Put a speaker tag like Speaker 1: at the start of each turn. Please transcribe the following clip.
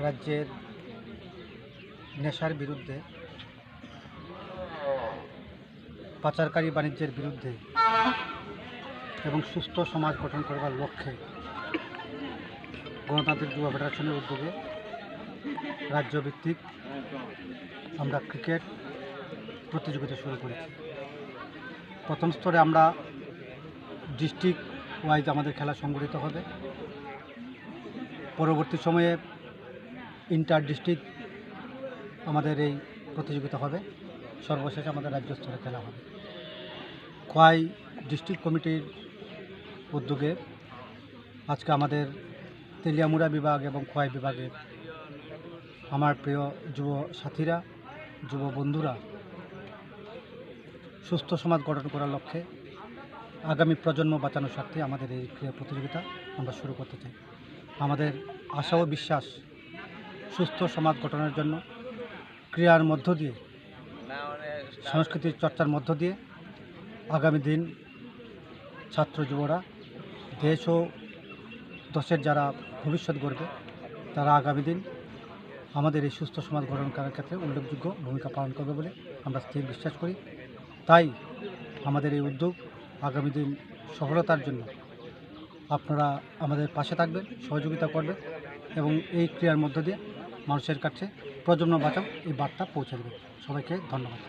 Speaker 1: রাজ্যের নেশার বিরুদ্ধে, পাচারকারী বাণিজ্যের বিরুদ্ধে এবং সুস্থ সমাজ গঠন করবার লক্ষ্যে গণতান্ত্রিক যুব ফেডারেশনের উদ্যোগে রাজ্যভিত্তিক আমরা ক্রিকেট প্রতিযোগিতা শুরু করেছি। প্রথম স্তরে আমরা ডিস্ট্রিক্ট ওয়াইজ আমাদের খেলা সংগঠিত হবে। পরবর্তী সময়ে ইন্টার ডিস্ট্রিক্ট আমাদের এই প্রতিযোগিতা হবে। সর্বশেষ আমাদের রাজ্য স্তরে খেলা হবে। খোয়াই ডিস্ট্রিক্ট কমিটির উদ্যোগে আজকে আমাদের তেলিয়ামুড়া বিভাগ এবং খোয়াই বিভাগের আমার প্রিয় যুব সাথীরা, যুব বন্ধুরা সুস্থ সমাজ গঠন করার লক্ষ্যে আগামী প্রজন্ম বাঁচানোর স্বার্থে আমাদের এই ক্রীড়া প্রতিযোগিতা আমরা শুরু করতে চাই। আমাদের আশা ও বিশ্বাস সুস্থ সমাজ গঠনের জন্য ক্রীড়ার মধ্য দিয়ে, সংস্কৃতির চর্চার মধ্য দিয়ে আগামী দিন ছাত্র যুবরা দেশ ও দেশের যারা ভবিষ্যৎ গড়বে তারা আগামী দিন আমাদের এই সুস্থ সমাজ গঠন করার ক্ষেত্রে উল্লেখযোগ্য ভূমিকা পালন করবে বলে আমরা স্থির বিশ্বাস করি। তাই আমাদের এই উদ্যোগ আগামী দিন সফলতার জন্য আপনারা আমাদের পাশে থাকবেন, সহযোগিতা করবেন এবং এই ক্রিয়ার মধ্য দিয়ে মানুষের কাছে প্রজন্ম বাঁচাও এই বার্তা পৌঁছে দেবেন। সবাইকে ধন্যবাদ।